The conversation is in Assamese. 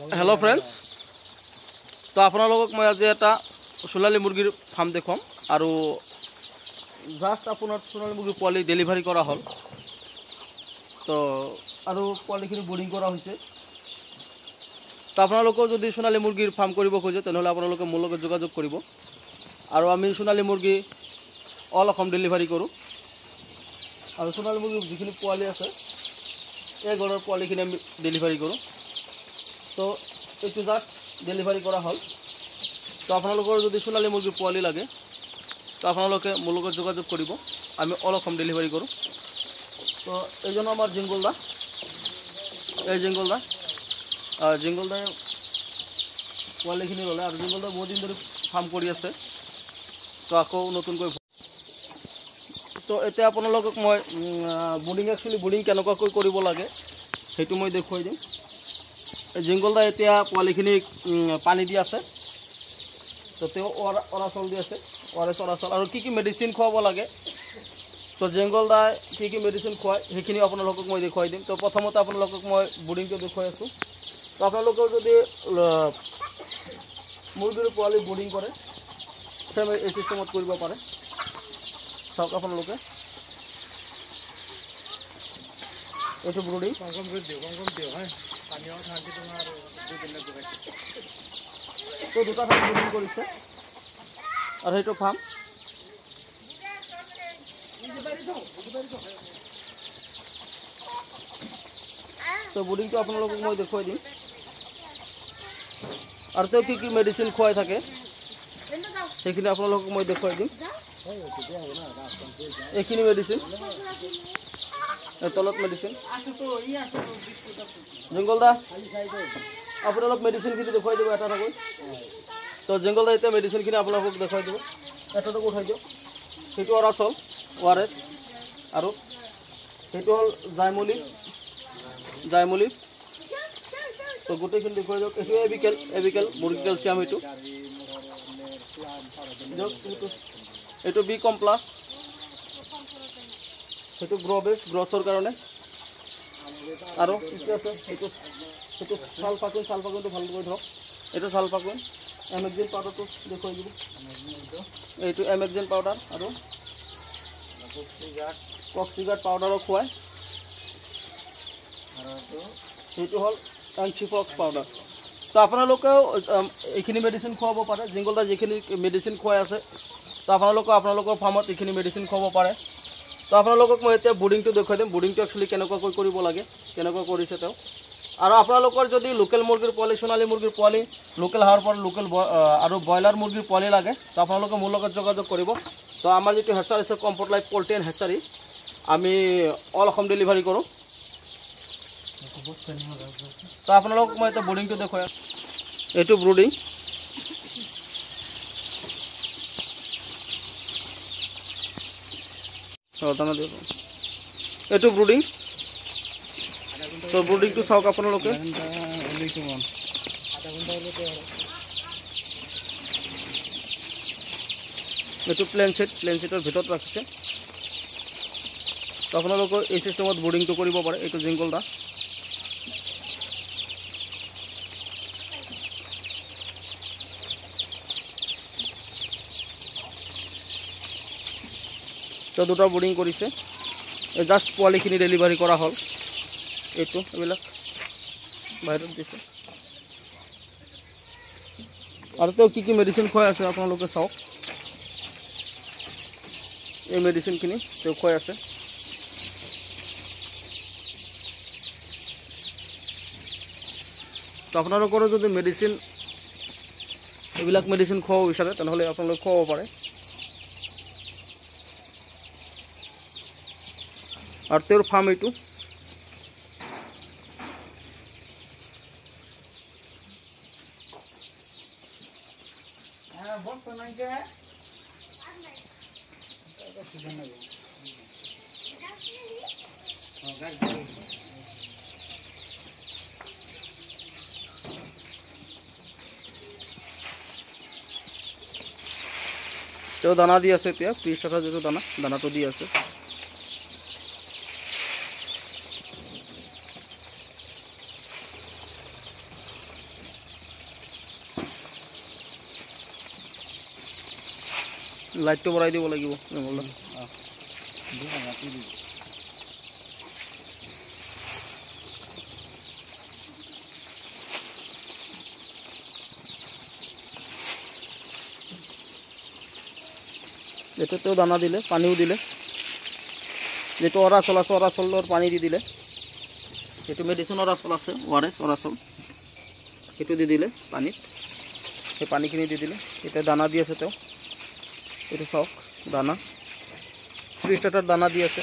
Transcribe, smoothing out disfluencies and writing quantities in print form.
हेलो फ्रेंड्स तो आपनालोक मैं आज एटा सोनाली मुर्गीर फार्म देखम और जास्ट आपनार सोनाली मुर्गीर पोवाली डेलिभारी करा हल तो और पोवालिखिनि बोर्डिंग करा होइছে तो आपनालोको जदि सोनाली मुर्गीर फार्म करिब खोजे तेनहले आपनालोके मोर लगे जोगाजोग करिब और आमी सोनाली मुर्गी अल असम डेलिभारी करूँ और सोनाली मुर्गीर जिखिनि पोवाली आछे এই গড়ৰ পোৱালিখিনি আমি ডেলিভাৰি কৰো তো এইটো জাস্ট ডেলিভাৰি কৰা হল তো আপোনালোকৰ যদি সোণালী মুৰ্গী পোৱালি লাগে তো আপোনালোকে মোৰ লগত যোগাযোগ কৰিব আমি অল অসম ডেলিভাৰি কৰো তো এইজন আমাৰ জিংগলদা এই জিংগলদা পোৱালিখিনি ল'লে আৰু জিংগলদা বহুত দিন ধৰি ফাৰ্ম কৰি আছে তো আকৌ নতুনকৈ तो এতিয়া আপোনালোকক মই বুডিং একচুয়ালি বুডিং কেনেকুৱাকৈ কৰিব লাগে সেইটো মই দেখুৱাই দিম জিংগলদা এতিয়া পোৱালিখিনি পানী দি আছে তো তেওঁ অৰাচল দি আছে অৰাচল আৰু কি মেডিচিন খুৱাব লাগে তো জিংগলদা কি মেডিচিন খুৱায় সেইখিনি আপোনালোকক মই দেখুৱাই দিম তো প্ৰথমতে আপোনালোকক মই বুডিংটো দেখুৱাই আছোঁ তো আপোনালোকৰ যদি মুৰ্গীৰ পোৱালি বুডিং কৰে সেম এই চিষ্টেমত কৰিব পাৰে চাওক আপোনালোকে এইটো ব্ৰুডিং কম দিও হয় পানীও থাকি তোমাৰ দুই দিন লাগে তো দুটা ফাৰ্ম ব্ৰুডিং কৰিছে আৰু সেইটো ফাৰ্ম তো ব্ৰুডিংটো আপোনালোকক মই দেখুৱাই দিম আৰু তেওঁ কি মেডিচিন খুৱাই থাকে সেইখিনি আপোনালোকক মই দেখুৱাই দিম এইখিনি মেডিচিন তলত মেডিচিন জিংগলদা আপোনালোক মেডিচিনখিনি দেখুৱাই দিব এটা এটাকৈ তো জিংগলদা এতিয়া মেডিচিনখিনি আপোনালোকক দেখুৱাই দিব এটাটো উঠাই দিয়ক সেইটো অৰাচল ORS আৰু সেইটো হ'ল জাইমলি তো গোটেইখিনি দেখুৱাই দিয়ক এইটো এবিকেল মুৰ্গী কেলচিয়াম এইটো এইটো বি কমপ্লাছ সেইটো গ্ৰথৰ কাৰণে আৰু কি আছে এইটো চালপাকুনটো ভালকৈ ধৰক এইটো চালপাকুন এমেক্সিন পাউডাৰটো দেখুৱাই দিব এইটো এমেক্সিন পাউডাৰ আৰু কক্সিগাৰ্ড পাউডাৰো খুৱায় সেইটো হ'ল এনচিফক্স পাউডাৰ তো আপোনালোকেও এইখিনি মেডিচিন খুৱাব পাৰে জিংগলদা যিখিনি মেডিচিন খুৱাই আছে তো আপোনালোকৰ ফাৰ্মত এইখিনি মেডিচিন খুৱাব পাৰে তো আপোনালোকক মই এতিয়া বুডিংটো দেখুৱাই দিম বুডিংটো একচুৱেলি কেনেকুৱাকৈ কৰিব লাগে কেনেকুৱা কৰিছে তেওঁ আৰু আপোনালোকৰ যদি লোকেল মুৰ্গীৰ পোৱালি সোণালী মুৰ্গীৰ পোৱালি লোকেল হাঁহৰ পৰা লোকেল আৰু ব্ৰইলাৰ মুৰ্গীৰ পোৱালি লাগে তো আপোনালোকে মোৰ লগত যোগাযোগ কৰিব তো আমাৰ যিটো হেচাৰী আছে কমফৰ্ট লাইফ পল্ট্ৰি এণ্ড হেচাৰী আমি অল অসম ডেলিভাৰী কৰোঁ তো আপোনালোকক মই এতিয়া বুডিংটো দেখুৱাই এইটো ব্ৰুডিং দানা দিব এইটো ব্ৰুডিং তো ব্ৰুডিংটো চাওক আপোনালোকে এইটো প্লেন ছেটৰ ভিতৰত ৰাখিছে তো আপোনালোকে এই চিষ্টেমত ব্ৰুডিংটো কৰিব পাৰে এইটো জিংগলদা তো দুটা ব্ৰুডিং কৰিছে জাষ্ট পোৱালিখিনি ডেলিভাৰী কৰা হ'ল এইটো এইবিলাক বাহিৰত দিছে আৰু তেওঁ কি মেডিচিন খুৱাই আছে আপোনালোকে চাওক এই মেডিচিনখিনি তেওঁ খুৱাই আছে তো আপোনালোকৰো যদি মেডিচিন এইবিলাক মেডিচিন খুৱাব বিচাৰে তেনেহ'লে আপোনালোকে খুৱাব পাৰে और तेर फार्म यू दाना दी আছে এতিয়া 30 টাকা যেটো দানাটো দি আছে লাইটটো বঢ়াই দিব লাগিব বিমল দা। এটাতেও দানা দিলে, পানীও দিলে, যেটো অৰাচল আছে অৰাচলৰ পানী দি দিলে, সেইটো মেডিচিন অৰাচল আছে ORS অৰাচল, সেইটো দি দিলে পানীত, সেই পানীখিনি দি দিলে। এতিয়া দানা দি আছে তেওঁ, এইটো চাওক দানা, 3 লিটাৰ দানা দি আছে।